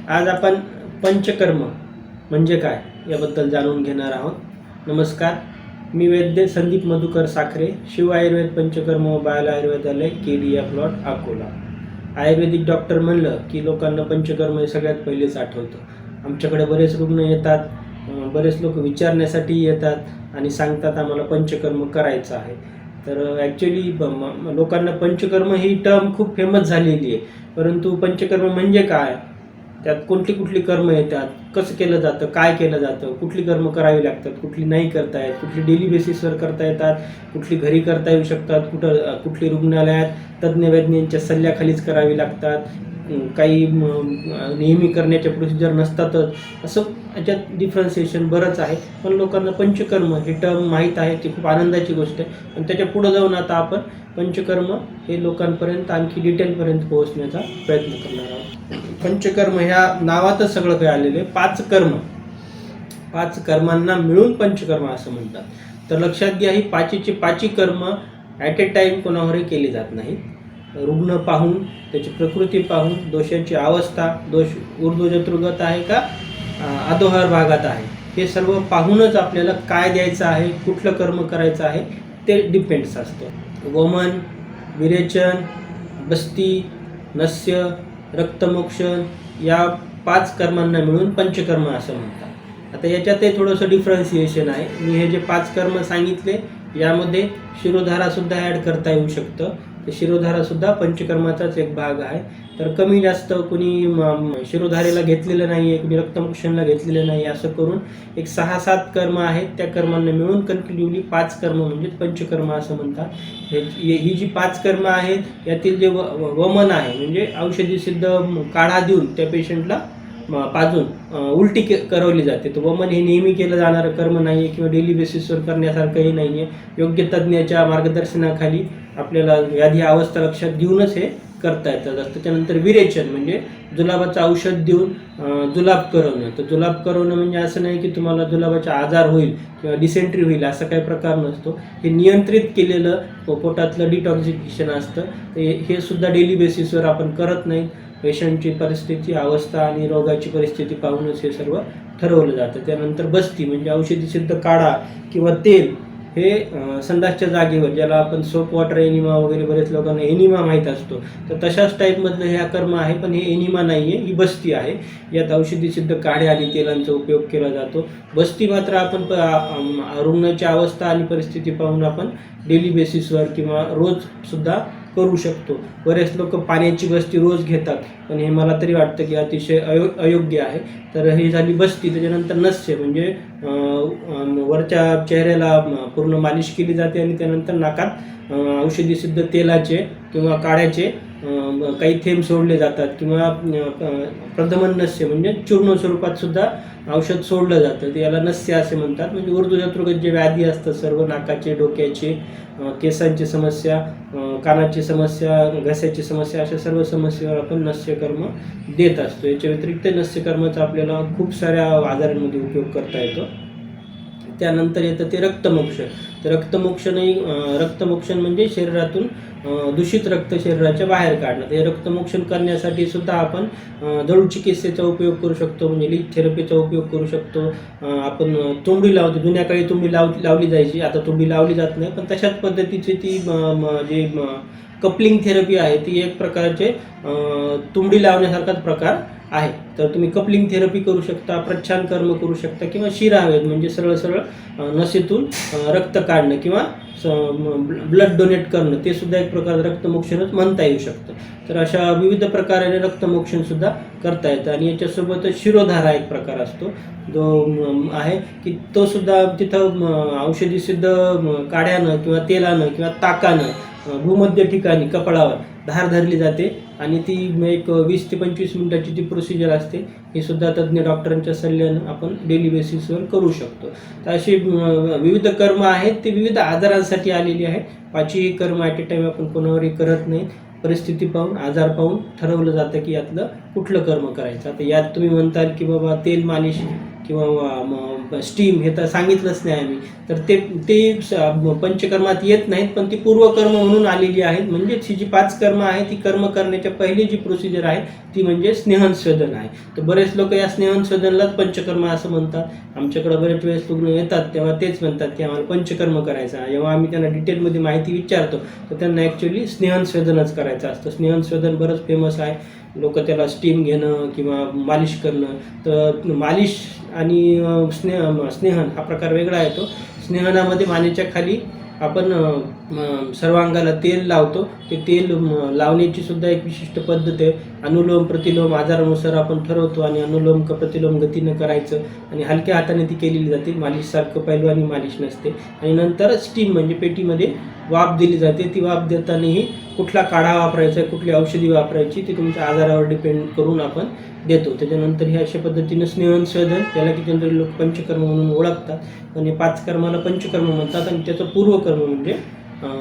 आज आपण पंचकर्म म्हणजे काय याबद्दल जाणून घेणार आहोत. नमस्कार, मी वैद्य संदीप मधुकर साखरे, शिव आयुर्वेद पंचकर्म व बाल आयुर्वेदालय केडिया प्लॉट अकोला. आयुर्वेदिक डॉक्टर म्हणलं की लोकांना पंचकर्म हे सगळ्यात पहिलेच आठवतं. आमच्याकडे बरेच रुग्ण येतात, बरेच लोक विचारण्यासाठी येतात आणि सांगतात आम्हाला पंचकर्म करायचं आहे. तर ॲक्च्युली लोकांना पंचकर्म ही टर्म खूप फेमस झालेली आहे, परंतु पंचकर्म म्हणजे काय, त्यात कुठली कर्म येतात, कसं केलं जातं, काय केलं जातं, कुठली कर्म करावी लागतात, कुठली नाही करता येत, कुठली डेली बेसिसवर करता येतात, कुठली घरी करता येऊ शकतात, कुठली रुग्णालयात तज्ज्ञ वैज्ञांच्या सल्ल्याखालीच करावी लागतात, काही नेहमी करण्याच्या प्रोसिजर नसतातच. असं याच्यात डिफरन्सिएशन बरंच आहे. पण लोकांना पंचकर्म ही टर्म माहीत आहे, ती खूप आनंदाची गोष्ट आहे. पण त्याच्या पुढं जाऊन आता आपण पंचकर्म हे लोकांपर्यंत आणखी डिटेलपर्यंत पोहोचण्याचा प्रयत्न करणार आहोत. पंचकर्म ह्या नावातच सगळं काही आलेलं आहे. 5 कर्मांना मिळून पंचकर्म असं म्हणतात. तर लक्षात घ्या, ही पाचीची पाची कर्म ॲट ए टाईम कोणावरही केली जात नाहीत. रुग्ण पाहून, त्याची प्रकृती पाहून, दोषांची अवस्था, दोष ऊर्ध्वजत्रुगत आहे का अधोहार भागात आहे, हे सर्व पाहूनच आपल्याला काय द्यायचं आहे, कुठलं कर्म करायचं आहे ते डिपेंड्स असतं. वमन, विरेचन, बस्ती, नस्य, रक्तमोक्षण या 5 कर्मांना मिळून पंचकर्म असं म्हणतात. आता याच्यातही थोडंसं डिफरन्सिएशन आहे. मी हे जे 5 कर्म सांगितले यामध्ये शिरोधारासुद्धा ॲड करता येऊ शकतं. ते शिरोधारासुद्धा पंचकर्माचाच एक भाग आहे. तर कमी जास्त कुणी शिरोधारेला घेतलेलं नाही आहे, कुणी रक्तमोक्षणला घेतलेलं नाही, असं करून एक 6-7 कर्म आहेत. त्या कर्मांना मिळून कंटिन्यूली 5 कर्म म्हणजे पंचकर्म असं म्हणतात. ही जी 5 कर्म आहेत यातील जे वमन आहे म्हणजे औषधी सिद्ध काढा देऊन त्या पेशंटला पाजून उलटी करवली जाते. तर वमन हे नेहमी केलं जाणारं कर्म नाही आहे किंवा डेली बेसिसवर करण्यासारखंही नाही आहे. योग्य तज्ज्ञाच्या मार्गदर्शनाखाली आपल्याला व्याधी अवस्था लक्षात घेऊनच हे करता येतं. त्याच्यानंतर विरेचन म्हणजे जुलाबाचं औषध देऊन जुलाब करवणं. तर जुलाब करवणं म्हणजे असं नाही की तुम्हाला जुलाबाचा आजार होईल किंवा डिसेंट्री होईल असा काही प्रकार नसतो. हे नियंत्रित केलेलं पोटातलं डिटॉक्सिफिकेशन असतं. हे सुद्धा डेली बेसिसवर आपण करत नाही. पेशंटची परिस्थिती, अवस्था आणि रोगाची परिस्थिती पाहूनच हे सर्व ठरवलं जातं. त्यानंतर बस्ती म्हणजे औषधी सिद्ध काढा किंवा तेल हे संडासच्या जागेवर, ज्याला आपण सोप वॉटर एनिमा वगैरे बरेच लोकांना एनिमा माहीत असतो, तर तशाच टाईपमधलं हे कर्म आहे. पण हे एनिमा नाही आहे, ही बस्ती आहे. यात औषधी सिद्ध काढे आणि तेलांचा उपयोग केला जातो. बस्ती मात्र आपण रुग्णाची अवस्था आणि परिस्थिती पाहून आपण डेली बेसिसवर किंवा रोजसुद्धा करू शकतो. बरेच लोक पाण्याची बस्ती रोज घेतात, पण हे मला तरी वाटतं की अतिशय अयोग्य आहे. तर ही झाली बस्ती. त्याच्यानंतर नस्य म्हणजे वरच्या चेहऱ्याला पूर्ण मालिश केली जाते आणि त्यानंतर नाकात औषधी सिद्ध तेलाचे किंवा काढ्याचे काही थेंब सोडले जातात किंवा प्रदमन नस्य म्हणजे चूर्ण स्वरूपात सुद्धा औषध सोडलं जातं. ते याला नस्य असे म्हणतात. म्हणजे ऊर्ध्वजत्रुगत जे व्याधी असतात सर्व, नाकाचे, डोक्याचे, केसांची समस्या, कानाची समस्या, घशाची समस्या, अशा सर्व समस्येवर आपण नस्यकर्म देत असतो. याच्या व्यतिरिक्त नस्यकर्माचा आपल्याला खूप साऱ्या आजारांमध्ये उपयोग करता येतो. त्यानंतर येतं ते रक्तमोक्षण. तर रक्तमोक्षण म्हणजे शरीरातून दूषित रक्त शरीराच्या बाहेर काढणं. हे रक्तमोक्षण करण्यासाठी सुद्धा आपण जळू चिकित्सेचा उपयोग करू शकतो, म्हणजे लीच थेरपीचा उपयोग करू शकतो. आपण तुंबडी लावतो. जुन्या काळी तुंबडी लावली जायची, आता तुंबडी लावली जात नाही. पण तशाच पद्धतीची ती जे कपलिंग थेरपी आहे ती एक प्रकारचे तुंबडी लावण्यासारखाच प्रकार आहे. तर तुम्ही कपलिंग थेरपी करू शकता, प्रच्छान कर्म करू शकता किंवा शिरावेद म्हणजे सरळ नसेतून रक्त काढणं किंवा ब्लड डोनेट करणं, ते सुद्धा एक प्रकार रक्तमोक्षणच म्हणता येऊ शकतं. तर अशा विविध प्रकाराने रक्तमोक्षणसुद्धा करता येतं. आणि याच्यासोबतच शिरोधारा एक प्रकार असतो जो आहे की तो सुद्धा तिथं औषधी सिद्ध काढ्यानं किंवा तेलानं किंवा ताकानं भूमध्य ठिकाणी कपाळावर धार धरली जाते आणि ती एक 20 ते 25 मिनिटाची ती प्रोसिजर असते. हे सुद्धा तज्ज्ञ डॉक्टरांच्या सल्ल्यानं आपण डेली बेसिसवर करू शकतो. तर अशी विविध कर्म आहेत, ती विविध आजारांसाठी आलेली आहे. 5ही कर्म ॲट ए टाईम आपण कोणावरही करत नाही. परिस्थिती पाहून, आजार पाहून ठरवलं जातं की यातलं कुठलं कर्म करायचं. आता यात तुम्ही म्हणताल की बाबा तेल मालिश किंवा स्टीम हे तर सांगितलंच नाही आम्ही. तर ते पंचकर्मात येत नाहीत, पण ती पूर्वकर्म म्हणून आलेली आहेत. म्हणजेच ही जी 5 कर्म आहे ती कर्म करण्याच्या पहिली जी प्रोसिजर आहे ती म्हणजे स्नेहनस्वेदन आहे. तर बरेच लोक या स्नेहनस्वेदनलाच पंचकर्म असं म्हणतात. आमच्याकडे बरेच वेळेस रुग्ण येतात तेव्हा तेच म्हणतात की आम्हाला पंचकर्म करायचं आहे. जेव्हा आम्ही त्यांना डिटेलमध्ये माहिती विचारतो तर त्यांना ॲक्च्युली स्नेहनस्वेदनच करायचं असतं. स्नेहनस्वेदन बरंच फेमस आहे. लोक त्याला स्टीम घेणं किंवा मालिश करणं. तर मालिश आणि स्नेहन हा प्रकार वेगळा येतो. स्नेहनामध्ये मानेच्या खाली आपण सर्वांगाला तेल लावतो. ते तेल लावण्याची सुद्धा एक विशिष्ट पद्धत आहे. अनुलोम प्रतिलोम आजारानुसार आपण ठरवतो आणि अनुलोम प्रतिलोम गतीनं करायचं आणि हलक्या हाताने ती केलेली जाते. मालिशसारखं पैलवानी मालिश नसते. आणि नंतर स्टीम म्हणजे पेटीमध्ये वाफ दिली जाते. ती वाफ देतानाही कुठला काढा वापरायचा आहे, कुठली औषधी वापरायची ती तुमच्या आजारावर डिपेंड करून आपण देतो. त्याच्यानंतर हे अशा पद्धतीनं स्नेहनस्वेदन, त्याला कितीतरी लोक पंचकर्म म्हणून ओळखतात. पण हे 5 कर्माला पंचकर्म म्हणतात आणि त्याचं पूर्वकर्म म्हणजे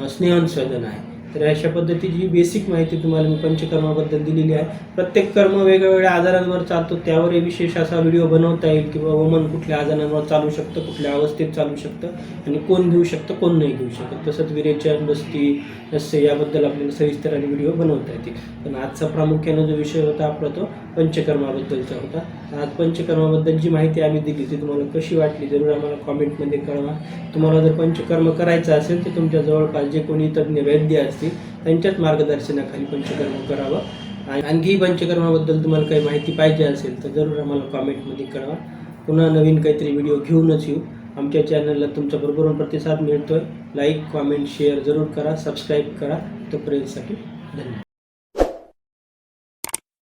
स्नेहनस्वेदन आहे. तर अशा पद्धतीची बेसिक माहिती तुम्हाला मी पंचकर्माबद्दल दिलेली आहे. प्रत्येक कर्म वेगवेगळ्या आजारांवर चालतो, त्यावर विशेष असा व्हिडिओ बनवता येईल किंवा वमन कुठल्या आजारांवर चालू शकतं, कुठल्या अवस्थेत चालू शकतं आणि कोण घेऊ शकतं कोण नाही घेऊ शकत. तसंच विरेचन, बस्ती, नस्य याबद्दल आपल्याला सविस्तर आणि व्हिडिओ बनवता येतील. पण आजचा प्रामुख्याने जो विषय होता आपला तो पंचकर्माबद्दलचा होता. आज पंचकर्माबद्दल जी माहिती आम्ही दिली ती तुम्हाला कशी वाटली जरूर आम्हाला कॉमेंटमध्ये कळवा. तुम्हाला जर पंचकर्म करायचं असेल तर तुमच्या जवळपास जे कोणी तज्ज्ञ वैद्य असतील त्यांच्याच मार्गदर्शनाखाली पंचकर्म करावं. आणि आणखी पंचकर्माबद्दल तुम्हाला काही माहिती पाहिजे असेल तर जरूर आम्हाला कॉमेंटमध्ये कळवा. पुन्हा नवीन काहीतरी व्हिडिओ घेऊनच येऊ. आमच्या चॅनलला तुमचा भरभरून प्रतिसाद मिळतोय. लाईक, कॉमेंट, शेअर जरूर करा, सबस्क्राईब करा. तोपर्यंतसाठी धन्यवाद.